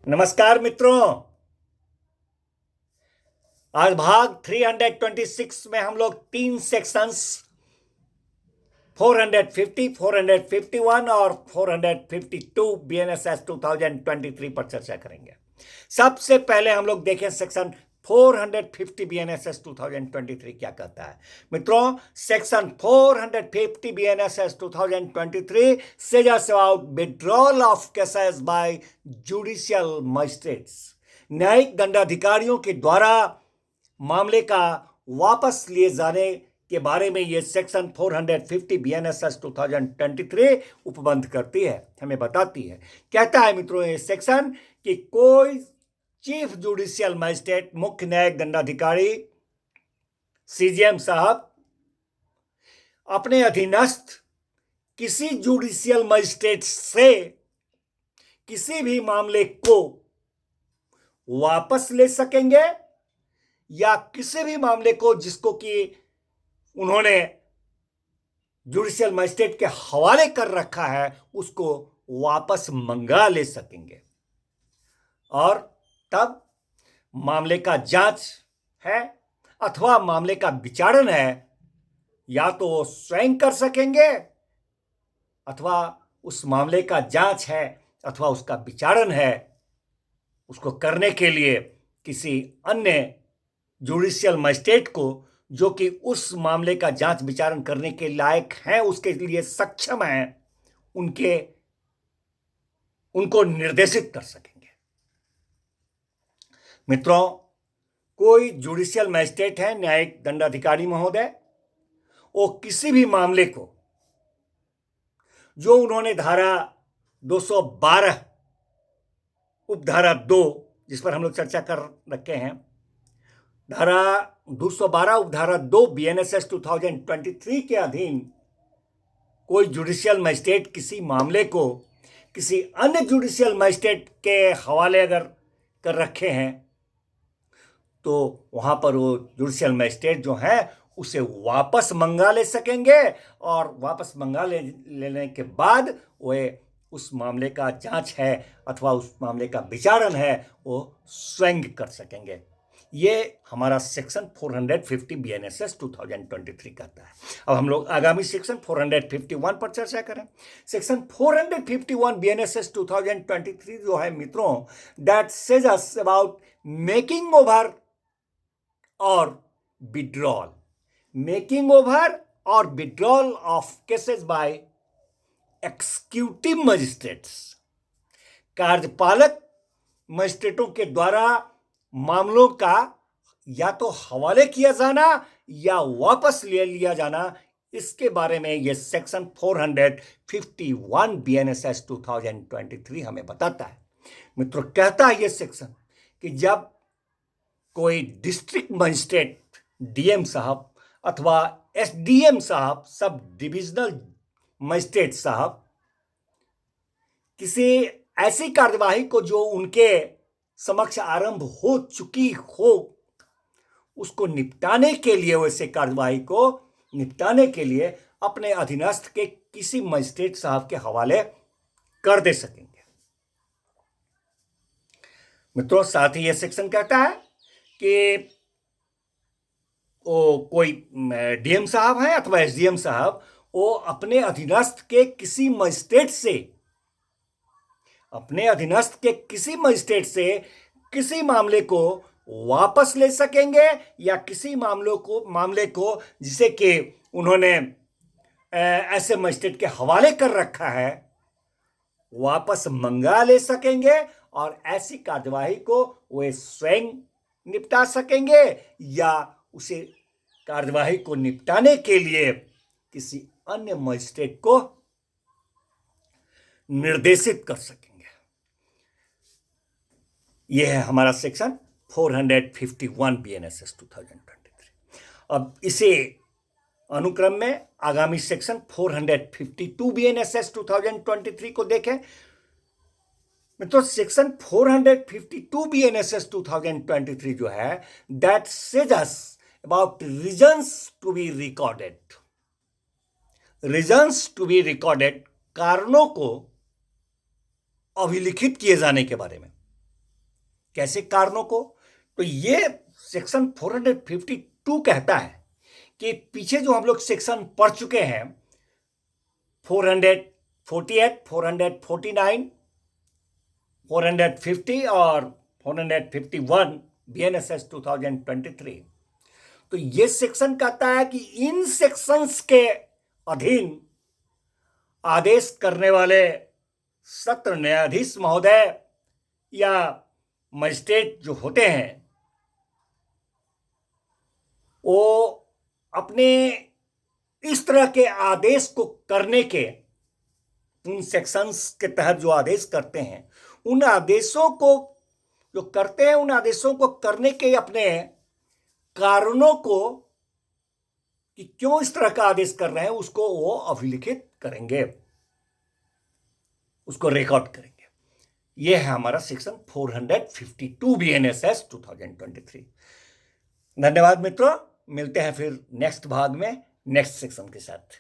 नमस्कार मित्रों। आज भाग 326 में हम लोग तीन सेक्शंस 450, 451 और 452 बीएनएसएस 2023 पर चर्चा करेंगे। सबसे पहले हम लोग देखें सेक्शन 450 बीएनएसएस 2023 क्या कहता है। मित्रों, section 450 BNSS 2023 says about withdrawal of cases by judicial magistrates। न्यायिक दंडाधिकारियों के द्वारा मामले का वापस लिए जाने के बारे में यह सेक्शन 450 बीएनएसएस 2023 उपबंध करती है, हमें बताती है। कहता है मित्रों ये सेक्शन कि कोई चीफ जुडिशियल मजिस्ट्रेट, मुख्य न्यायिक दंडाधिकारी सीजीएम साहब अपने अधीनस्थ किसी जुडिशियल मजिस्ट्रेट से किसी भी मामले को वापस ले सकेंगे या किसी भी मामले को जिसको कि उन्होंने जुडिशियल मजिस्ट्रेट के हवाले कर रखा है उसको वापस मंगा ले सकेंगे। और तब मामले का जांच है अथवा मामले का विचारण है, या तो वो स्वयं कर सकेंगे अथवा उस मामले का जांच है अथवा उसका विचारण है, उसको करने के लिए किसी अन्य जुडिशियल मजिस्ट्रेट को जो कि उस मामले का जांच विचारण करने के लायक हैं, उसके लिए सक्षम हैं, उनको निर्देशित कर सकेंगे। मित्रों, कोई जुडिशियल मजिस्ट्रेट है, न्यायिक दंडाधिकारी महोदय, वो किसी भी मामले को जो उन्होंने धारा 212 उपधारा 2 जिस पर हम लोग चर्चा कर रखे हैं, धारा 212 उपधारा 2 बीएनएसएस 2023 के अधीन कोई जुडिशियल मजिस्ट्रेट किसी मामले को किसी अन्य जुडिशियल मजिस्ट्रेट के हवाले अगर कर रखे हैं तो वहां पर वो जुडिशियल मजिस्ट्रेट जो है उसे वापस मंगा ले सकेंगे और वापस मंगा लेने के बाद वे उस मामले का जांच है अथवा उस मामले का विचारण है वो स्वयं कर सकेंगे। ये हमारा सेक्शन 450 बीएनएसएस 2023 कहता है। अब हम लोग आगामी सेक्शन 451 पर चर्चा करें। सेक्शन 451 बीएनएसएस 2023 जो है मित्रों, that says us about making over और विड्रॉल, मेकिंग ओवर और withdrawal of cases bye executive magistrates, कार्यपालक मजिस्ट्रेटों के द्वारा मामलों का या तो हवाले किया जाना या वापस ले लिया जाना, इसके बारे में यह सेक्शन 451 बीएनएसएस 2023 हमें बताता है। मित्रों, कहता है यह सेक्शन कि जब कोई डिस्ट्रिक्ट मजिस्ट्रेट डीएम साहब अथवा एसडीएम साहब, सब डिविजनल मजिस्ट्रेट साहब, किसी ऐसी कार्यवाही को जो उनके समक्ष आरंभ हो चुकी हो उसको निपटाने के लिए, वैसे कार्यवाही को निपटाने के लिए अपने अधीनस्थ के किसी मजिस्ट्रेट साहब के हवाले कर दे सकेंगे। मित्रों, साथ ही यह सेक्शन कहता है कि वो कोई डीएम साहब हैं अथवा एसडीएम साहब, वो अपने अधीनस्थ के किसी मजिस्ट्रेट से, अपने अधीनस्थ के किसी मजिस्ट्रेट से किसी मामले को वापस ले सकेंगे या किसी मामले को जिसे कि उन्होंने ऐसे मजिस्ट्रेट के हवाले कर रखा है वापस मंगा ले सकेंगे और ऐसी कार्यवाही को वे स्वयं निपटा सकेंगे या उसे कार्यवाही को निपटाने के लिए किसी अन्य मजिस्ट्रेट को निर्देशित कर सकेंगे। यह है हमारा सेक्शन 451 बीएनएसएस 2023। अब इसे अनुक्रम में आगामी सेक्शन 452 बीएनएसएस 2023 को देखें। मित्रों, सेक्शन 452 बीएनएसएस 2023 जो है, that says us about reasons to be recorded, reasons to be recorded, कारणों को अभिलिखित किए जाने के बारे में। कैसे कारणों को? तो ये सेक्शन 452 कहता है कि पीछे जो हम लोग सेक्शन पढ़ चुके हैं 448, 449, 450 और 451 BNSS 2023, तो ये सेक्शन कहता है कि इन सेक्शंस के अधीन आदेश करने वाले सत्र न्यायाधीश महोदय या मजिस्ट्रेट जो होते हैं वो अपने इस तरह के आदेश को करने के, उन सेक्शंस के तहत जो आदेश करते हैं, उन आदेशों को जो करते हैं, उन आदेशों को करने के अपने कारणों को कि क्यों इस तरह का आदेश कर रहे हैं उसको वो अभिलिखित करेंगे, उसको रिकॉर्ड करेंगे। यह है हमारा सेक्शन 452 BNSS 2023। धन्यवाद मित्रों, मिलते हैं फिर नेक्स्ट भाग में नेक्स्ट सेक्शन के साथ।